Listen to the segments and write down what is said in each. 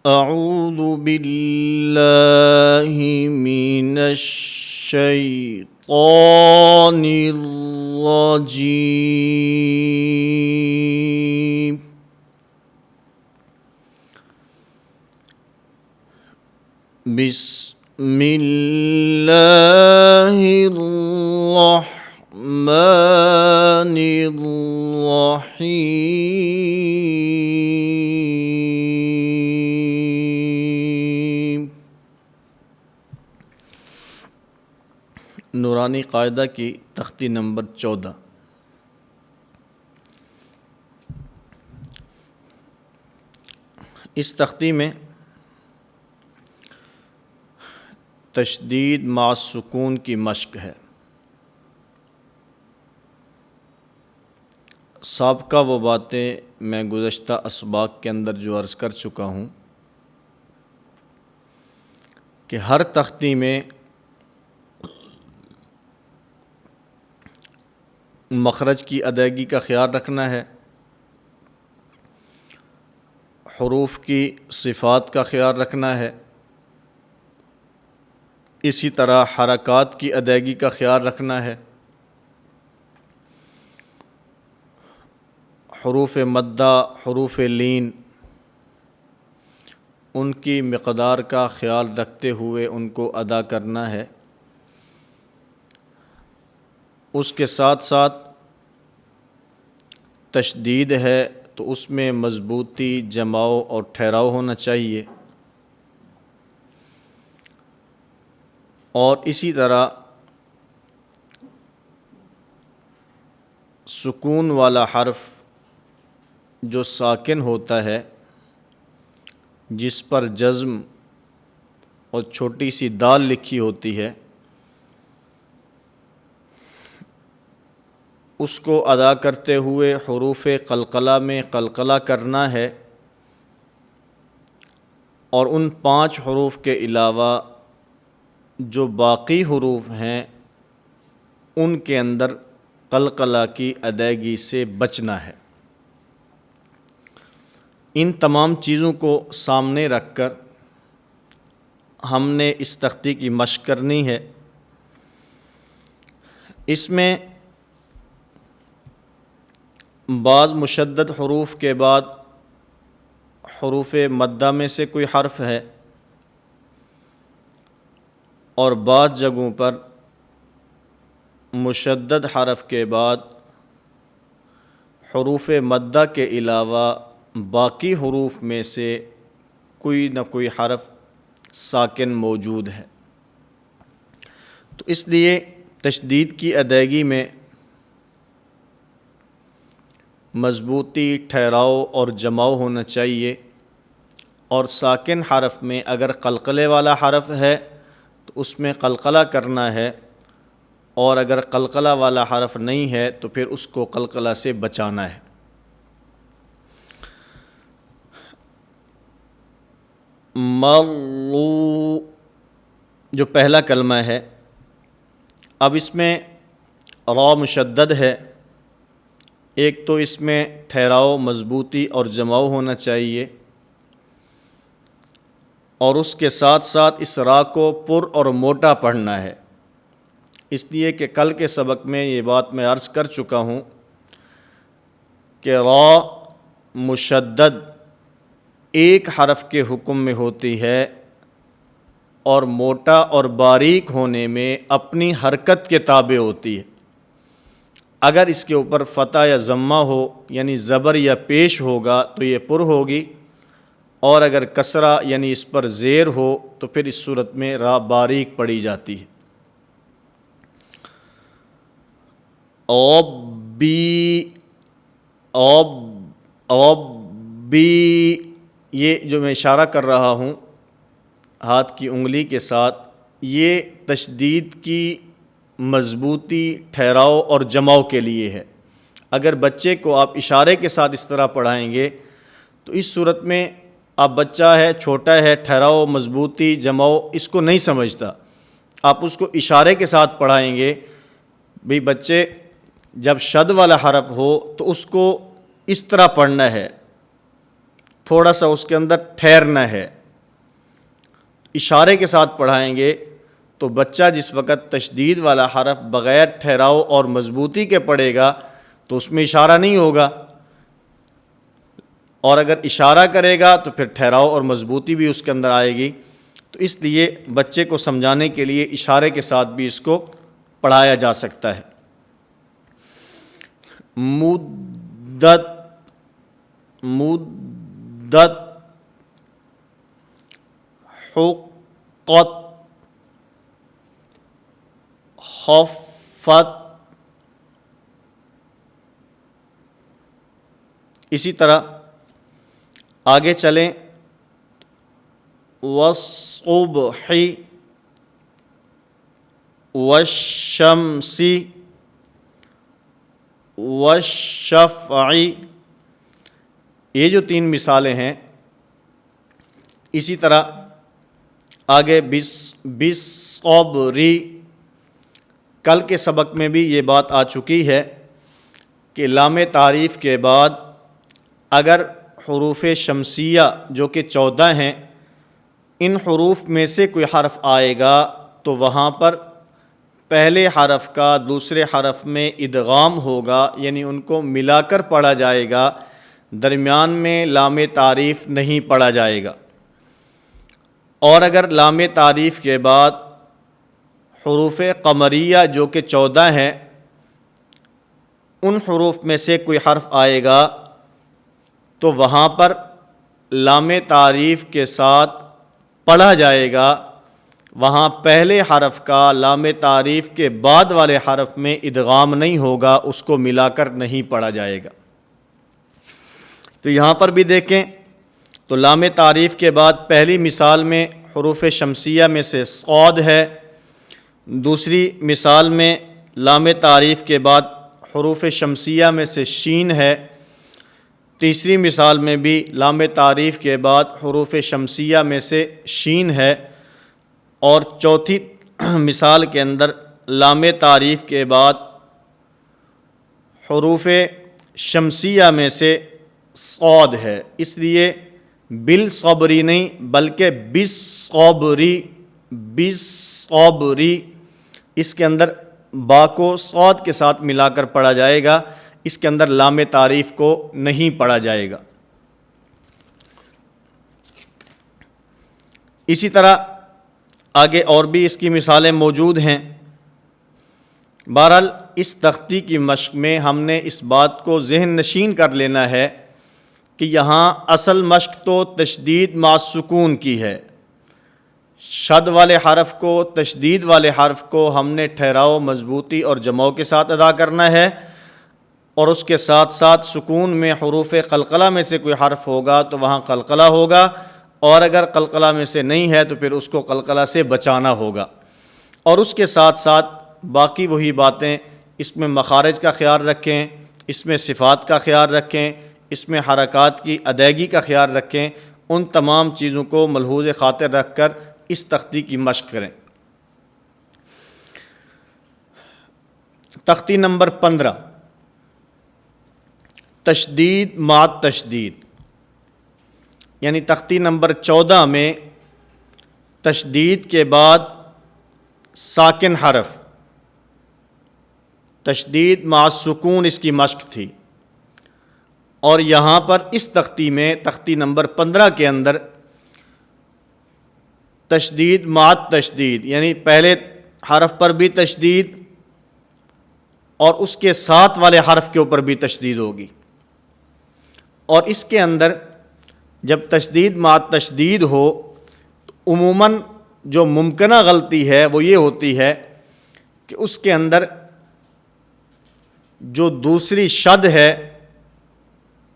اعوذ باللہ من الشیطان الرجیم بسم اللہ الرحمن الرحیم۔ نورانی قاعدہ کی تختی نمبر 14۔ اس تختی میں تشدید مع سکون کی مشق ہے۔ سابقہ وہ باتیں میں گزشتہ اسباق کے اندر جو عرض کر چکا ہوں کہ ہر تختی میں مخرج کی ادائیگی کا خیال رکھنا ہے، حروف کی صفات کا خیال رکھنا ہے، اسی طرح حرکات کی ادائیگی کا خیال رکھنا ہے، حروف مدہ، حروف لین، ان کی مقدار کا خیال رکھتے ہوئے ان کو ادا کرنا ہے۔ اس کے ساتھ ساتھ تشدید ہے تو اس میں مضبوطی، جماؤ اور ٹھہراؤ ہونا چاہیے، اور اسی طرح سکون والا حرف جو ساکن ہوتا ہے، جس پر جزم اور چھوٹی سی دال لکھی ہوتی ہے، اس کو ادا کرتے ہوئے حروف قلقلہ میں قلقلہ کرنا ہے، اور ان 5 حروف کے علاوہ جو باقی حروف ہیں ان کے اندر قلقلہ کی ادائیگی سے بچنا ہے۔ ان تمام چیزوں کو سامنے رکھ کر ہم نے اس تختی کی مشق کرنی ہے۔ اس میں بعض مشدد حروف کے بعد حروف مدہ میں سے کوئی حرف ہے، اور بعض جگہوں پر مشدد حرف کے بعد حروف مدہ کے علاوہ باقی حروف میں سے کوئی نہ کوئی حرف ساکن موجود ہے۔ تو اس لیے تشدید کی ادائیگی میں مضبوطی، ٹھہراؤ اور جماؤ ہونا چاہیے، اور ساکن حرف میں اگر قلقلے والا حرف ہے تو اس میں قلقلہ کرنا ہے، اور اگر قلقلہ والا حرف نہیں ہے تو پھر اس کو قلقلہ سے بچانا ہے۔ مرو جو پہلا کلمہ ہے، اب اس میں را مشدد ہے، ایک تو اس میں ٹھہراؤ، مضبوطی اور جماؤ ہونا چاہیے، اور اس کے ساتھ ساتھ اس را کو پر اور موٹا پڑھنا ہے، اس لیے کہ کل کے سبق میں یہ بات میں عرض کر چکا ہوں کہ را مشدد ایک حرف کے حکم میں ہوتی ہے، اور موٹا اور باریک ہونے میں اپنی حرکت کے تابع ہوتی ہے۔ اگر اس کے اوپر فتح یا ضمہ ہو، یعنی زبر یا پیش ہوگا تو یہ پر ہوگی، اور اگر کسرہ یعنی اس پر زیر ہو تو پھر اس صورت میں را باریک پڑھی جاتی ہے۔ ربی، یہ جو میں اشارہ کر رہا ہوں ہاتھ کی انگلی کے ساتھ، یہ تشدید کی مضبوطی، ٹھہراؤ اور جماؤ کے لیے ہے۔ اگر بچے کو آپ اشارے کے ساتھ اس طرح پڑھائیں گے تو اس صورت میں اب بچہ ہے، چھوٹا ہے، ٹھہراؤ، مضبوطی، جماؤ اس کو نہیں سمجھتا، آپ اس کو اشارے کے ساتھ پڑھائیں گے۔ بھئی بچے جب شد والا حرف ہو تو اس کو اس طرح پڑھنا ہے، تھوڑا سا اس کے اندر ٹھہرنا ہے. اشارے کے ساتھ پڑھائیں گے تو بچہ جس وقت تشدید والا حرف بغیر ٹھہراؤ اور مضبوطی کے پڑھے گا تو اس میں اشارہ نہیں ہوگا، اور اگر اشارہ کرے گا تو پھر ٹھہراؤ اور مضبوطی بھی اس کے اندر آئے گی. تو اس لیے بچے کو سمجھانے کے لیے اشارے کے ساتھ بھی اس کو پڑھایا جا سکتا ہے. مدت، مدت، حقت، خفت. اسی طرح آگے چلیں، والصبح، والشمس، والشفع. یہ جو 3 مثالیں ہیں. اسی طرح آگے بالصبر. کل کے سبق میں بھی یہ بات آ چکی ہے کہ لام تعریف کے بعد اگر حروف شمسیہ جو کہ 14 ہیں، ان حروف میں سے کوئی حرف آئے گا تو وہاں پر پہلے حرف کا دوسرے حرف میں ادغام ہوگا، یعنی ان کو ملا کر پڑھا جائے گا، درمیان میں لام تعریف نہیں پڑھا جائے گا. اور اگر لام تعریف کے بعد حروف قمریہ جو کہ 14 ہیں، ان حروف میں سے کوئی حرف آئے گا تو وہاں پر لام تعریف کے ساتھ پڑھا جائے گا، وہاں پہلے حرف کا لام تعریف کے بعد والے حرف میں ادغام نہیں ہوگا، اس کو ملا کر نہیں پڑھا جائے گا. تو یہاں پر بھی دیکھیں تو لام تعریف کے بعد پہلی مثال میں حروف شمسیہ میں سے صاد ہے، دوسری مثال میں لام تعریف کے بعد حروف شمسیہ میں سے شین ہے، تیسری مثال میں بھی لام تعریف کے بعد حروف شمسیہ میں سے شین ہے، اور چوتھی مثال کے اندر لام تعریف کے بعد حروف شمسیہ میں سے صاد ہے. اس لیے بالصبری نہیں بلکہ بالصبری، بالصبری، اس کے اندر با کو صاد کے ساتھ ملا کر پڑھا جائے گا، اس کے اندر لام تعریف کو نہیں پڑھا جائے گا. اسی طرح آگے اور بھی اس کی مثالیں موجود ہیں. بہرحال اس تختی کی مشق میں ہم نے اس بات کو ذہن نشین کر لینا ہے کہ یہاں اصل مشق تو تشدید مع سکون کی ہے. شد والے حرف کو، تشدید والے حرف کو ہم نے ٹھہراؤ، مضبوطی اور جمع کے ساتھ ادا کرنا ہے، اور اس کے ساتھ ساتھ سکون میں حروف قلقلہ میں سے کوئی حرف ہوگا تو وہاں قلقلہ ہوگا، اور اگر قلقلہ میں سے نہیں ہے تو پھر اس کو قلقلہ سے بچانا ہوگا. اور اس کے ساتھ ساتھ باقی وہی باتیں، اس میں مخارج کا خیال رکھیں، اس میں صفات کا خیال رکھیں، اس میں حرکات کی ادائیگی کا خیال رکھیں. ان تمام چیزوں کو ملحوظ خاطر رکھ کر اس تختی کی مشق کریں. تختی نمبر 15، تشدید مع تشدید، یعنی تختی نمبر 14 میں تشدید کے بعد ساکن حرف، تشدید مع سکون اس کی مشق تھی. اور یہاں پر اس تختی میں تختی نمبر 15 کے اندر تشدید مع تشدید، یعنی پہلے حرف پر بھی تشدید اور اس کے ساتھ والے حرف کے اوپر بھی تشدید ہوگی. اور اس کے اندر جب تشدید مع تشدید ہو تو عموماً جو ممکنہ غلطی ہے وہ یہ ہوتی ہے کہ اس کے اندر جو دوسری شد ہے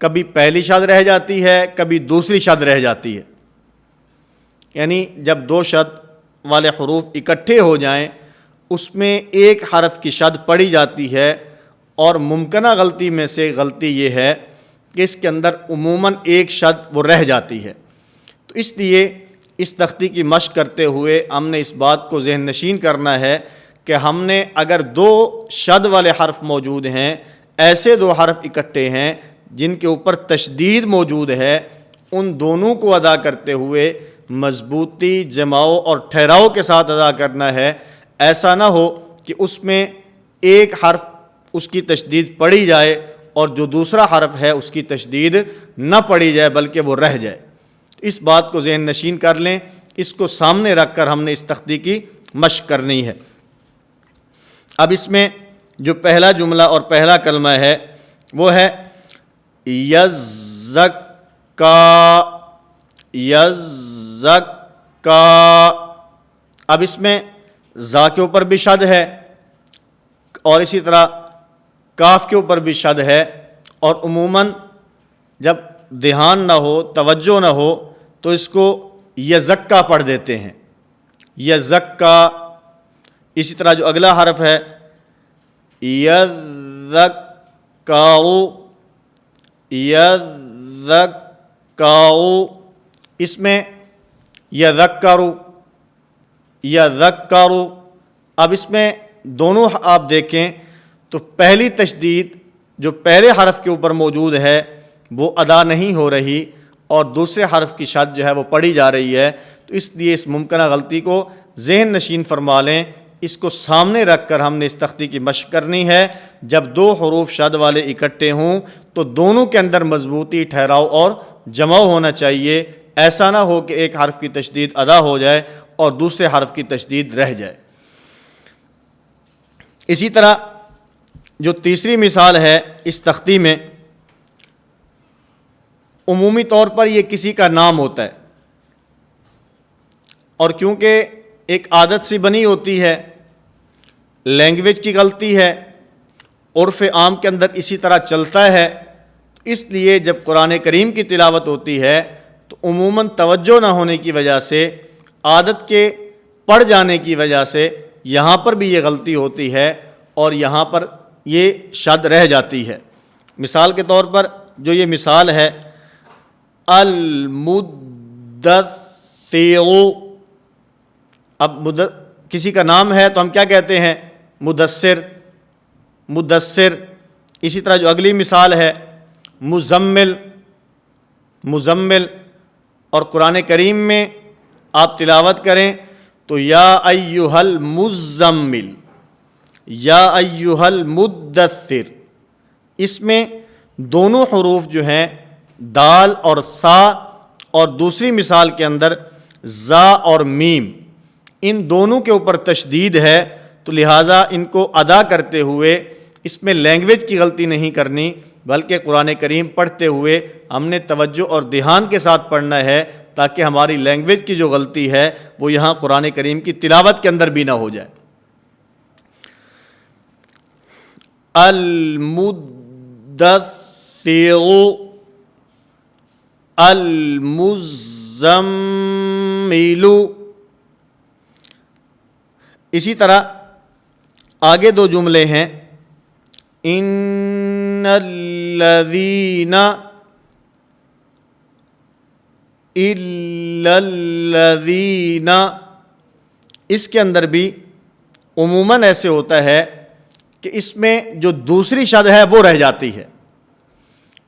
کبھی پہلی شد رہ جاتی ہے، کبھی دوسری شد رہ جاتی ہے. یعنی جب 2 شد والے حروف اکٹھے ہو جائیں اس میں ایک حرف کی شد پڑی جاتی ہے، اور ممکنہ غلطی میں سے غلطی یہ ہے کہ اس کے اندر عموماً ایک شد وہ رہ جاتی ہے. تو اس لیے اس تختی کی مشق کرتے ہوئے ہم نے اس بات کو ذہن نشین کرنا ہے کہ ہم نے اگر 2 شد والے حرف موجود ہیں، ایسے 2 حرف اکٹھے ہیں جن کے اوپر تشدید موجود ہے، ان دونوں کو ادا کرتے ہوئے مضبوطی، جماؤ اور ٹھہراؤ کے ساتھ ادا کرنا ہے۔ ایسا نہ ہو کہ اس میں ایک حرف اس کی تشدید پڑھی جائے اور جو دوسرا حرف ہے اس کی تشدید نہ پڑھی جائے بلکہ وہ رہ جائے۔ اس بات کو ذہن نشین کر لیں، اس کو سامنے رکھ کر ہم نے اس تختی کی مشق کرنی ہے۔ اب اس میں جو پہلا جملہ اور پہلا کلمہ ہے وہ ہے یزکا، یزکا۔ اب اس میں زا کے اوپر بھی شد ہے اور اسی طرح کاف کے اوپر بھی شد ہے، اور عموماً جب دھیان نہ ہو، توجہ نہ ہو تو اس کو یزکا پڑھ دیتے ہیں، یزکا۔ اسی طرح جو اگلا حرف ہے یذکاؤ، یذکاؤ، اس میں یذکرو، یذکرو۔ اب اس میں دونوں آپ دیکھیں تو پہلی تشدید جو پہلے حرف کے اوپر موجود ہے وہ ادا نہیں ہو رہی اور دوسرے حرف کی شد جو ہے وہ پڑھی جا رہی ہے، تو اس لیے اس ممکنہ غلطی کو ذہن نشین فرما لیں۔ اس کو سامنے رکھ کر ہم نے اس تختی کی مشق کرنی ہے۔ جب دو حروف شد والے اکٹھے ہوں تو دونوں کے اندر مضبوطی، ٹھہراؤ اور جماؤ ہونا چاہیے۔ ایسا نہ ہو کہ ایک حرف کی تشدید ادا ہو جائے اور دوسرے حرف کی تشدید رہ جائے۔ اسی طرح جو تیسری مثال ہے اس تختی میں، عمومی طور پر یہ کسی کا نام ہوتا ہے، اور کیونکہ ایک عادت سی بنی ہوتی ہے، لینگویج کی غلطی ہے، عرف عام کے اندر اسی طرح چلتا ہے، اس لیے جب قرآن کریم کی تلاوت ہوتی ہے تو عموماً توجہ نہ ہونے کی وجہ سے، عادت کے پڑھ جانے کی وجہ سے یہاں پر بھی یہ غلطی ہوتی ہے اور یہاں پر یہ شد رہ جاتی ہے۔ مثال کے طور پر جو یہ مثال ہے المدثر، اب کسی کا نام ہے تو ہم کیا کہتے ہیں؟ مدثر، مدثر۔ اسی طرح جو اگلی مثال ہے مزمل، مزمل۔ اور قرآن کریم میں آپ تلاوت کریں تو یا ایھا المزمل، یا ایھا المدثر، اس میں دونوں حروف جو ہیں دال اور ثا، اور دوسری مثال کے اندر زا اور میم، ان دونوں کے اوپر تشدید ہے، تو لہٰذا ان کو ادا کرتے ہوئے اس میں لینگویج کی غلطی نہیں کرنی بلکہ قرآن کریم پڑھتے ہوئے ہم نے توجہ اور دھیان کے ساتھ پڑھنا ہے تاکہ ہماری لینگویج کی جو غلطی ہے وہ یہاں قرآن کریم کی تلاوت کے اندر بھی نہ ہو جائے۔ المدثر، المزمل۔ اسی طرح آگے دو جملے ہیں ان الذین الا الذین، اس کے اندر بھی عموماً ایسے ہوتا ہے کہ اس میں جو دوسری شد ہے وہ رہ جاتی ہے۔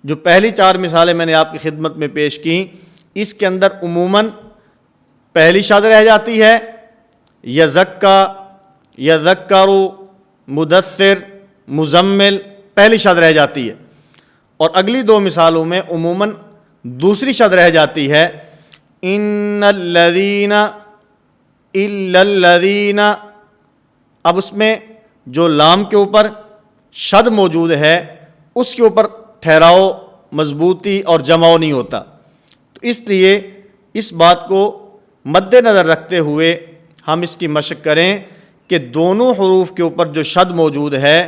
جو پہلی چار مثالیں میں نے آپ کی خدمت میں پیش کی، اس کے اندر عموماً پہلی شد رہ جاتی ہے، یزکا، یذکرو، مدثر، مزمل، پہلی شد رہ جاتی ہے، اور اگلی دو مثالوں میں عموماً دوسری شد رہ جاتی ہے، ان الذین الا الذین۔ اب اس میں جو لام کے اوپر شد موجود ہے اس کے اوپر ٹھہراؤ، مضبوطی اور جماؤ نہیں ہوتا، تو اس لیے اس بات کو مد نظر رکھتے ہوئے ہم اس کی مشق کریں کہ دونوں حروف کے اوپر جو شد موجود ہے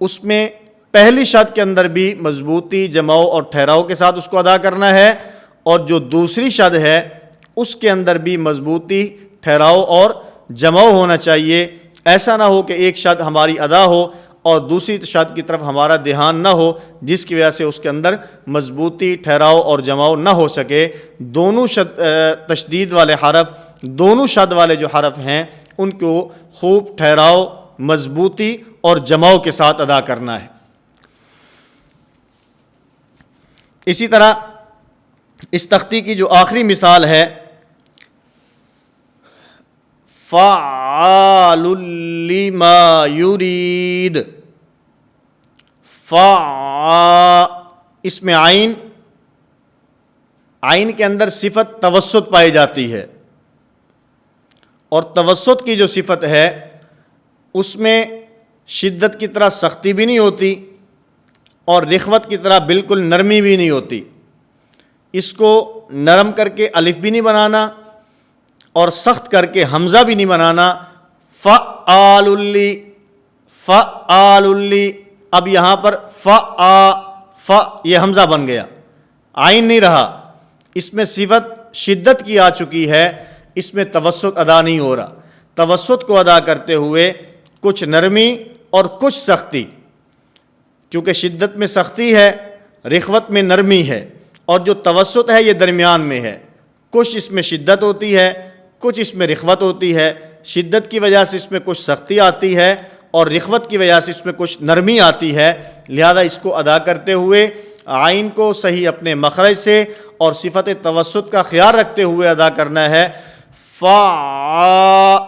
اس میں پہلی شد کے اندر بھی مضبوطی، جماؤ اور ٹھہراؤ کے ساتھ اس کو ادا کرنا ہے، اور جو دوسری شد ہے اس کے اندر بھی مضبوطی، ٹھہراؤ اور جماؤ ہونا چاہیے۔ ایسا نہ ہو کہ ایک شد ہماری ادا ہو اور دوسری شد کی طرف ہمارا دھیان نہ ہو، جس کی وجہ سے اس کے اندر مضبوطی، ٹھہراؤ اور جماؤ نہ ہو سکے۔ دونوں تشدید والے حرف، دونوں شد والے جو حرف ہیں ان کو خوب ٹھہراؤ، مضبوطی اور جماؤ کے ساتھ ادا کرنا ہے۔ اسی طرح اس تختی کی جو آخری مثال ہے فعال لما یرید، اس میں عین کے اندر صفت توسط پائی جاتی ہے، اور توسط کی جو صفت ہے اس میں شدت کی طرح سختی بھی نہیں ہوتی اور رخوت کی طرح بالکل نرمی بھی نہیں ہوتی۔ اس کو نرم کر کے الف بھی نہیں بنانا اور سخت کر کے حمزہ بھی نہیں بنانا۔ فعال لی، اب یہاں پر یہ حمزہ بن گیا، عین نہیں رہا۔ اس میں صفت شدت کی آ چکی ہے، اس میں توسط ادا نہیں ہو رہا۔ توسط کو ادا کرتے ہوئے کچھ نرمی اور کچھ سختی، کیونکہ شدت میں سختی ہے، رخوت میں نرمی ہے، اور جو توسط ہے یہ درمیان میں ہے۔ کچھ اس میں شدت ہوتی ہے، کچھ اس میں رخوت ہوتی ہے۔ شدت کی وجہ سے اس میں کچھ سختی آتی ہے اور رخوت کی وجہ سے اس میں کچھ نرمی آتی ہے، لہذا اس کو ادا کرتے ہوئے عین کو صحیح اپنے مخرج سے اور صفت توسط کا خیال رکھتے ہوئے ادا کرنا ہے۔ فعال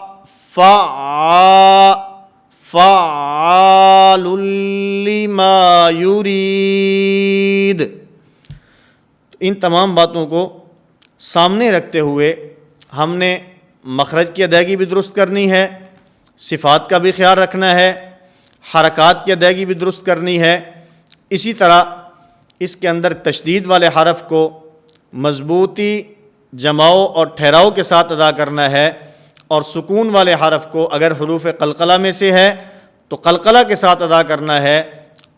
لما یرید۔ ان تمام باتوں کو سامنے رکھتے ہوئے ہم نے مخرج کی ادائیگی بھی درست کرنی ہے، صفات کا بھی خیال رکھنا ہے، حرکات کی ادائیگی بھی درست کرنی ہے۔ اسی طرح اس کے اندر تشدید والے حرف کو مضبوطی، جماؤ اور ٹھہراؤ کے ساتھ ادا کرنا ہے، اور سکون والے حرف کو اگر حروف قلقلہ میں سے ہے تو قلقلہ کے ساتھ ادا کرنا ہے،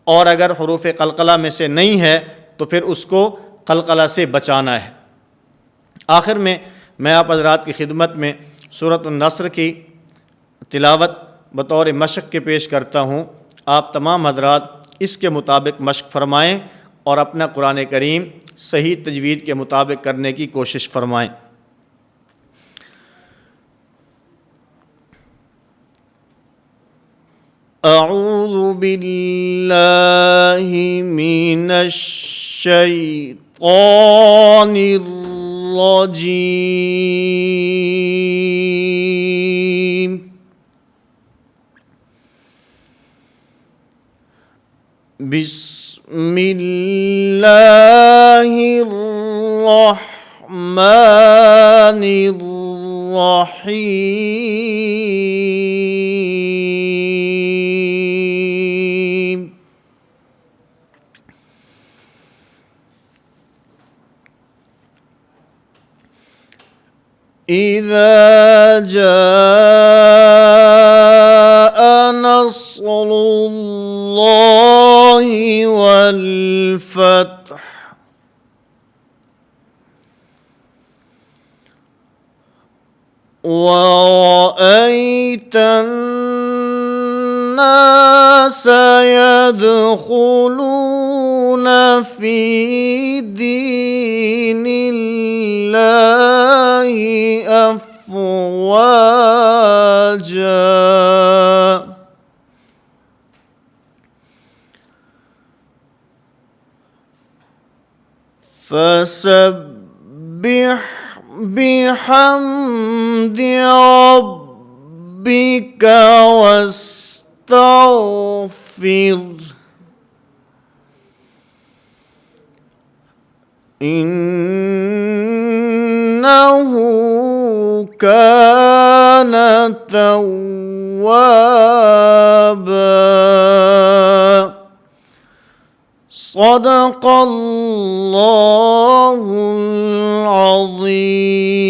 اور اگر حروف قلقلہ میں سے نہیں ہے تو پھر اس کو قلقلہ سے بچانا ہے۔ آخر میں میں آپ حضرات کی خدمت میں سورۃ النصر کی تلاوت بطور مشق کے پیش کرتا ہوں۔ آپ تمام حضرات اس کے مطابق مشق فرمائیں اور اپنا قرآن کریم صحیح تجوید کے مطابق کرنے کی کوشش فرمائیں۔ اعوذ باللہ من الشیطان الرجیم۔ بسم اللہ الرحمن الرحیم۔ اذا جاء نصر اللہ والفتح ورأيت الناس يدخلون في دين الله أفواجا فسبح بحمد ربك واستغفر إنه كان توابا۔ صدق اللہ العظیم۔